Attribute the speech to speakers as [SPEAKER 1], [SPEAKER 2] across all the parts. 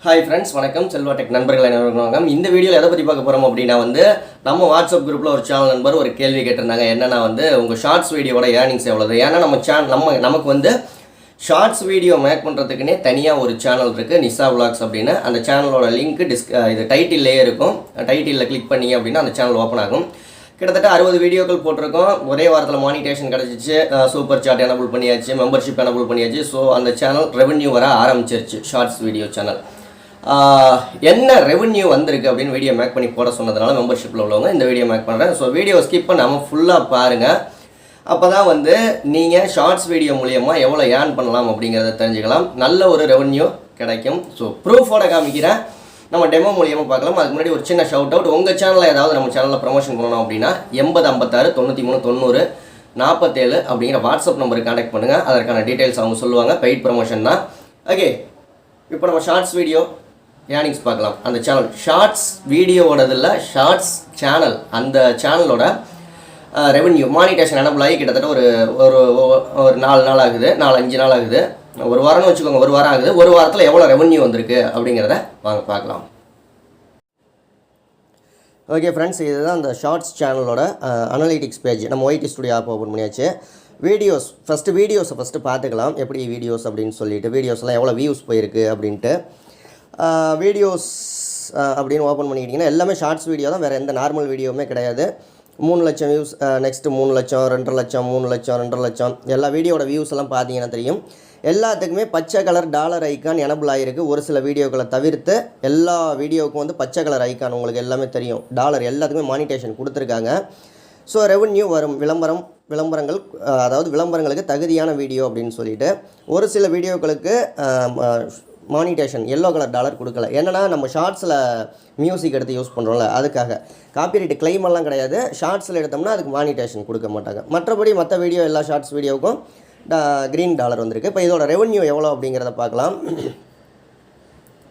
[SPEAKER 1] Hi friends, வணக்கம் Selva tech நண்பர்கள் அனைவருக்கும். இந்த வீடியோல எதை பத்தி பார்க்க போறோம் அப்படினா நம்ம வாட்ஸ்அப் குரூப்ல ஒரு சேனல் நண்பர் ஒரு கேள்வி கேட்டிருந்தாங்க. என்னன்னா உங்க ஷார்ட்ஸ் வீடியோவோட ஏர்னிங்ஸ் எவ்வளவு? ஏன்னா நமக்கு ஷார்ட்ஸ் வீடியோ மேக் பண்றதுக்குனே தனியா ஒரு சேனல் இருக்கு, நிசா vlogs அப்படினு. அந்த சேனலோட லிங்க் இது டைட்டில்லே இருக்கும். டைட்டில்ல கிளிக் பண்ணீங்க அப்படினா அந்த சேனல் ஓபன் ஆகும். கிட்டத்தட்ட 60 வீடியோக்கள் போட்டிருக்கோம். ஒரே வாரத்தில் மானிட்டேஷன் கிடச்சிச்சு, சூப்பர் சாட் எனபிள் பண்ணியாச்சு, மெம்பர்ஷிப் எனபிள் பண்ணியாச்சு. ஸோ அந்த சேனல் ரெவென்யூ வர ஆரம்பிச்சிருச்சு. ஷார்ட்ஸ் வீடியோ சேனல் என்ன ரெவென்யூ வந்திருக்கு அப்படின்னு வீடியோ மேக் பண்ணி போட சொன்னதுனால மெம்பர்ஷிப்பில் உள்ளவங்க இந்த வீடியோ மேக் பண்ணுறேன். ஸோ வீடியோ ஸ்கிப் பண்ணாமல் ஃபுல்லாக பாருங்கள். அப்போ தான் நீங்கள் ஷார்ட்ஸ் வீடியோ மூலியமாக எவ்வளோ ஏர்ன் பண்ணலாம் அப்படிங்கிறத தெரிஞ்சுக்கலாம். நல்ல ஒரு ரெவென்யூ கிடைக்கும். ஸோ ப்ரூஃபோட காமிக்கிறேன், நம்ம டெமோ மூலியமாக பார்க்கலாம். அதுக்கு முன்னாடி ஒரு சின்ன ஷவுட் அவுட். உங்கள் சேனலில் ஏதாவது நம்ம சேனலில் ப்ரமோஷன் பண்ணணும் அப்படின்னா 8056 93 90 47 அப்படிங்கிற வாட்ஸ்அப் நம்பருக்கு கான்டாக்ட் பண்ணுங்கள். அதற்கான டீட்டெயில்ஸ் அவங்க சொல்லுவாங்க. பெய்ட் ப்ரமோஷன் தான். ஓகே, இப்போ நம்ம ஷார்ட்ஸ் வீடியோ ஏர்னிங்ஸ் பார்க்கலாம். அந்த சேனல் ஷார்ட்ஸ் வீடியோவோடதில்ல, ஷார்ட்ஸ் சேனல், அந்த சேனலோட ரெவென்யூ மானிட்டேஷன் எனபிள் ஆகி கிட்டத்தட்ட ஒரு 4 நாள் ஆகுது, 4-5 நாள் ஆகுது. ஒரு வாரம்னு வச்சுக்கோங்க, ஒரு வாரம் ஆகுது. ஒரு வாரத்தில் எவ்வளோ ரெவென்யூ வந்திருக்கு அப்படிங்கிறத வாங்க பார்க்கலாம். ஓகே ஃப்ரெண்ட்ஸ், இதுதான் அந்த ஷார்ட்ஸ் சேனலோட அனலிட்டிக்ஸ் பேஜ். நம்ம ஒய்டி ஸ்டுடியோ ஆப் ஓப்பன் பண்ணியாச்சு. வீடியோஸை ஃபஸ்ட்டு பார்த்துக்கலாம். எப்படி வீடியோஸ் அப்படின்னு சொல்லிட்டு வீடியோஸ்லாம் எவ்வளோ வியூஸ் போயிருக்கு அப்படின்ட்டு. வீடியோஸ் அப்படின்னு ஓப்பன் பண்ணிக்கிட்டிங்கன்னா எல்லாமே ஷார்ட்ஸ் வீடியோ தான், வேறு எந்த நார்மல் வீடியோவுமே கிடையாது. 3 லட்சம் வியூஸ், நெக்ஸ்ட்டு 3 லட்சம், 2.5 லட்சம், 3 லட்சம், 2.5 லட்சம், எல்லா வீடியோட வியூஸ் எல்லாம் பார்த்தீங்கன்னா தெரியும். எல்லாத்துக்குமே பச்சை கலர் டாலர் ஐக்கான் எனபிள் ஆகிருக்கு. ஒரு சில வீடியோக்களை தவிர்த்து எல்லா வீடியோவுக்கும் பச்சை கலர் ஐக்கான் உங்களுக்கு எல்லாமே தெரியும். டாலர் எல்லாத்துக்குமே மானிட்டேஷன் கொடுத்துருக்காங்க. ஸோ ரெவென்யூ வரும். விளம்பரங்கள், அதாவது விளம்பரங்களுக்கு தகுதியான வீடியோ அப்படின்னு சொல்லிட்டு ஒரு சில வீடியோக்களுக்கு மானிட்டேஷன் எல்லோ கலர் டாலர் கொடுக்கல. என்னென்னா நம்ம ஷார்ட்ஸில் மியூசிக் எடுத்து யூஸ் பண்ணுறோம்ல, அதுக்காக காப்பிரைட் கிளைம் எல்லாம் கிடையாது. ஷார்ட்ஸில் எடுத்தோம்னா அதுக்கு மானிட்டேஷன் கொடுக்க மாட்டாங்க. மற்றபடி மற்ற வீடியோ எல்லா ஷார்ட்ஸ் வீடியோவுக்கும் க்ரீன் டாலர் வந்திருக்கு. இப்போ இதோட ரெவென்யூ எவ்வளோ அப்படிங்கிறத பார்க்கலாம்.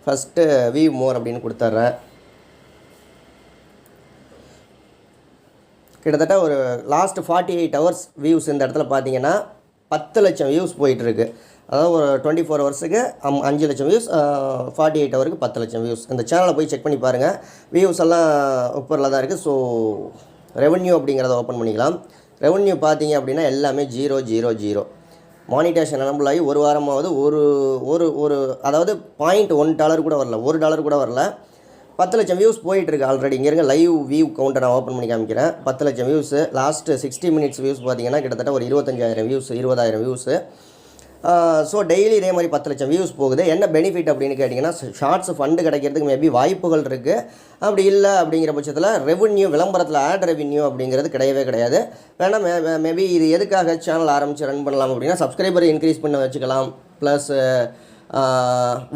[SPEAKER 1] ஃபஸ்ட்டு வியூ மோர் அப்படின்னு கொடுத்துட்றேன். கிட்டத்தட்ட ஒரு லாஸ்ட் 48 ஹவர்ஸ் வியூஸ் இந்த இடத்துல பார்த்தீங்கன்னா 10 லட்சம் வியூஸ் போயிட்டுருக்கு. அதாவது ஒரு 24 ஹவர்ஸுக்கு 5 லட்சம் வியூஸ், 48 ஹவருக்கு 10 லட்சம் வியூஸ். இந்த சேனலை போய் செக் பண்ணி பாருங்கள். வியூஸ் எல்லாம் உப்பரில் தான் இருக்குது. ஸோ ரெவென்யூ அப்படிங்கிறத ஓப்பன் பண்ணிக்கலாம். ரெவென்யூ பார்த்தீங்க அப்படின்னா எல்லாமே 000. மானிட்டேஷன் எனபிள் ஆகி ஒரு வாரமாவது ஒரு அதாவது $0.1 கூட வரல, $1 கூட வரல. 10 லட்சம் வியூஸ் போயிட்டுருக்கு ஆல்ரெடி. இங்கே இருக்க லைவ் வியூ கவுண்டை நான் ஓப்பன் பண்ணி காமிக்கிறேன். 10 லட்சம் வியூஸு. லாஸ்ட்டு 60 மினிட்ஸ் வியூஸ் பார்த்தீங்கன்னா கிட்டத்தட்ட ஒரு 25,000 வியூஸ், 20,000 வியூஸு. ஸோ டெய்லி இதே மாதிரி 10 லட்சம் வியூஸ் போகுது. என்ன பெனிஃபிட் அப்படின்னு கேட்டிங்கன்னா, ஷார்ட்ஸ் ஃபண்டு கிடைக்கிறதுக்கு மேபி வாய்ப்புகள் இருக்குது. அப்படி இல்லை அப்படிங்கிற பட்சத்தில் ரெவென்யூ, விளம்பரத்தில் ஆட் ரெவென்யூ அப்படிங்கிறது கிடையாது. வேணால் மேபி இது எதுக்காக சேனல் ஆரம்பித்து ரன் பண்ணலாம் அப்படின்னா, சப்ஸ்கிரைபரை இன்க்ரீஸ் பண்ண வச்சுக்கலாம், ப்ளஸ்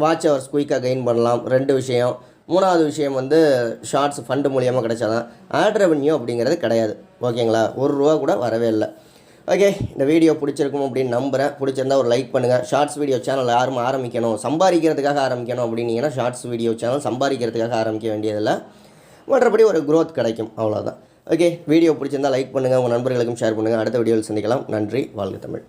[SPEAKER 1] வாட்ச் ஹவர்ஸ் குயிக்காக கெயின் பண்ணலாம். 2 விஷயம். 3வது விஷயம் ஷார்ட்ஸ் ஃபண்டு மூலியமாக கிடைச்சாதான். ஆட் ரெவென்யூ அப்படிங்கிறது கிடையாது. ஓகேங்களா? ₹1 கூட வரவே இல்லை. ஓகே, இந்த வீடியோ பிடிச்சிருக்கும் அப்படின்னு நம்புகிறேன். பிடிச்சிருந்தா ஒரு லைக் பண்ணுங்கள். ஷார்ட்ஸ் வீடியோ சேனல் யாரும் ஆரம்பிக்கணும், சம்பாதிக்கிறதுக்காக ஆரம்பிக்கணும் அப்படின்னீங்கன்னா ஷார்ட்ஸ் வீடியோ சேனல் சம்பாதிக்கிறதுக்காக ஆரம்பிக்க வேண்டியதில்லை. மற்றபடி ஒரு க்ரோத் கிடைக்கும், அவ்வளோதான். ஓகே, வீடியோ பிடிச்சிருந்தால் லைக் பண்ணுங்கள், உங்கள் நண்பர்களுக்கும் ஷேர் பண்ணுங்கள். அடுத்த வீடியோவில் சந்திக்கலாம். நன்றி. வாழ்க தமிழ்.